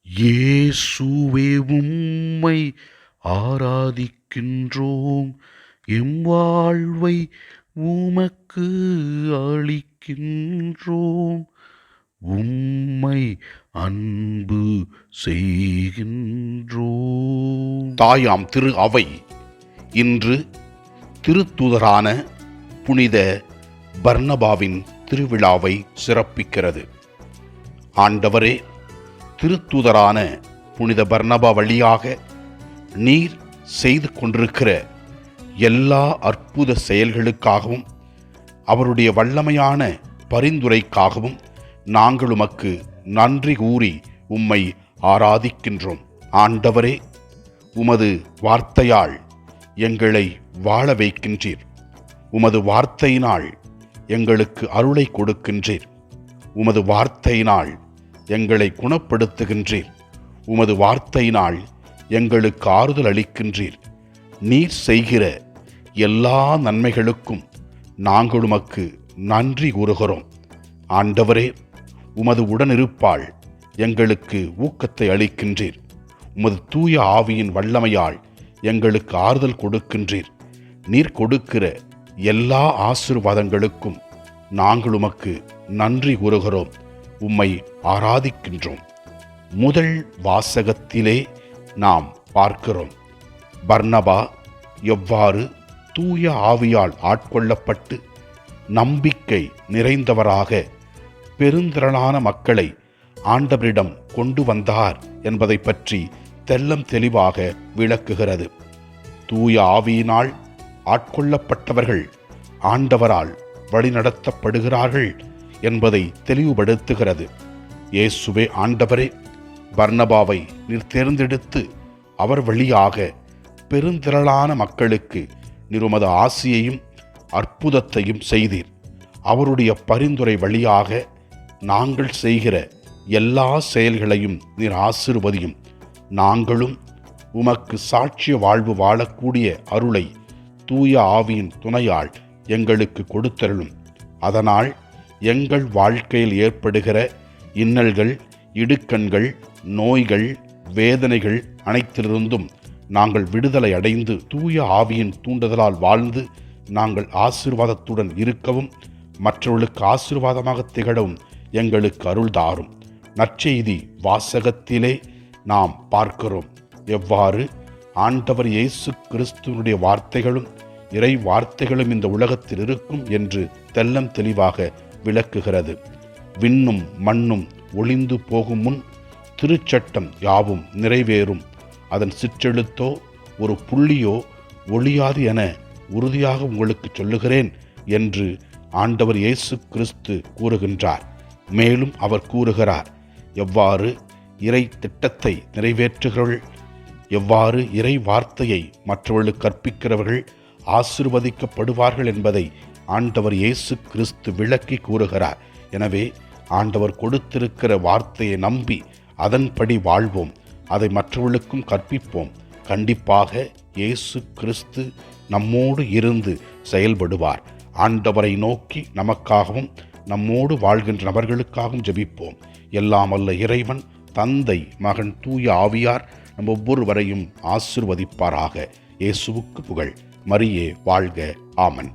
இயேசுவே உம்மை ஆராதிக்கின்றோம், எம் வாழ்வை உமக்கு அளிக்கின்றோம், உம்மை அன்பு செய்கின்றோம். தாயாம் திரு அவை இன்று திருத்தூதரான புனித பர்னபாவின் திருவிழாவை சிறப்பிக்கிறது. ஆண்டவரே, திருத்தூதரான புனித பர்னபா வழியாக நீர் செய்து கொண்டிருக்கிற எல்லா அற்புத செயல்களுக்காகவும் அவருடைய வல்லமையான பரிந்துரைக்காகவும் நாங்கள் உமக்கு நன்றி கூறி உம்மை ஆராதிக்கின்றோம். ஆண்டவரே, உமது வார்த்தையால் எங்களை வாழ வைக்கின்றீர். உமது வார்த்தையினால் எங்களுக்கு அருளை கொடுக்கின்றீர். உமது வார்த்தையினால் எங்களை குணப்படுத்துகின்றீர். உமது வார்த்தையினால் எங்களுக்கு ஆறுதல் அளிக்கின்றீர். நீர் செய்கிற எல்லா நன்மைகளுக்கும் நாங்கள் உமக்கு நன்றி கூறுகிறோம். ஆண்டவரே, உமது உடனிருப்பால் எங்களுக்கு ஊக்கத்தை அளிக்கின்றீர். உமது தூய ஆவியின் வல்லமையால் எங்களுக்கு ஆறுதல் கொடுக்கின்றீர். நீர் கொடுக்கிற எல்லா ஆசீர்வாதங்களுக்கும் நாங்கள் உமக்கு நன்றி கூறுகிறோம், உம்மை ஆராதிக்கின்றோம். முதல் வாசகத்திலே நாம் பார்க்கிறோம், பர்னபா எவ்வாறு தூய ஆவியால் ஆட்கொள்ளப்பட்டு நம்பிக்கை நிறைந்தவராக பெருந்திரளான மக்களை ஆண்டவரிடம் கொண்டு வந்தார் என்பதை பற்றி தெல்லம் தெளிவாக விளக்குகிறது. தூய ஆவியினால் ஆட்கொள்ளப்பட்டவர்கள் ஆண்டவரால் வழிநடத்தப்படுகிறார்கள் என்பதை தெளிவுபடுத்துகிறது. இயேசுவே ஆண்டவரே, பர்னபாவை நீர் தேர்ந்தெடுத்து அவர் வழியாக பெருந்திரளான மக்களுக்கு நிருமத ஆசியையும் அற்புதத்தையும் செய்தீர். அவருடைய பரிந்துரை வழியாக நாங்கள் செய்கிற எல்லா செயல்களையும் நீர் ஆசீர்வதியும். நாங்களும் உமக்கு சாட்சிய வாழ்வு வாழக்கூடிய அருளை தூய ஆவியின் துணையால் எங்களுக்கு கொடுத்தருளும். அதனால் எங்கள் வாழ்க்கையில் ஏற்படுகிற இன்னல்கள், இடுக்கண்கள், நோய்கள், வேதனைகள் அனைத்திலிருந்தும் நாங்கள் விடுதலை அடைந்து தூய ஆவியின் தூண்டுதலால் வாழ்ந்து நாங்கள் ஆசீர்வாதத்துடன் இருக்கவும் மற்றவர்களுக்கு ஆசீர்வாதமாக திகழவும் எங்களுக்கு அருள் தாரும். நற்செய்தி வாசகத்திலே நாம் பார்க்கிறோம், எவ்வாறு ஆண்டவர் இயேசு கிறிஸ்துவனுடைய வார்த்தைகளும் இறை வார்த்தைகளும் இந்த உலகத்தில் இருக்கும் என்று தெல்லம் தெளிவாக விளக்குகிறது. விண்ணும் மண்ணும் ஒளிந்து போகும் முன் திருச்சட்டம் யாவும் நிறைவேறும், அதன் சிற்றெழுத்தோ ஒரு புள்ளியோ ஒளியாது என உறுதியாக உங்களுக்கு சொல்லுகிறேன் என்று ஆண்டவர் இயேசு கிறிஸ்து கூறுகின்றார். மேலும் அவர் கூறுகிறார், எவ்வாறு இறை திட்டத்தை நிறைவேற்றுகிறவர்கள், எவ்வாறு இறை வார்த்தையை மற்றவர்களுக்கு கற்பிக்கிறவர்கள் ஆசீர்வதிக்கப்படுவார்கள் என்பதை ஆண்டவர் இயேசு கிறிஸ்து விளக்கி கூறுகிறார். எனவே ஆண்டவர் கொடுத்திருக்கிற வார்த்தையை நம்பி அதன்படி வாழ்வோம், அதை மற்றவர்களுக்கும் கற்பிப்போம். கண்டிப்பாக இயேசு கிறிஸ்து நம்மோடு இருந்து செயல்படுவார். ஆண்டவரை நோக்கி நமக்காகவும் நம்மோடு வாழ்கின்ற நபர்களுக்காகவும் ஜெபிப்போம். எல்லாம் வல்ல இறைவன், தந்தை, மகன், தூய ஆவியார் நம் ஒவ்வொருவரையும் ஆசீர்வதிப்பாராக. இயேசுவுக்கு புகழ். மரியே வாழ்க. ஆமன்.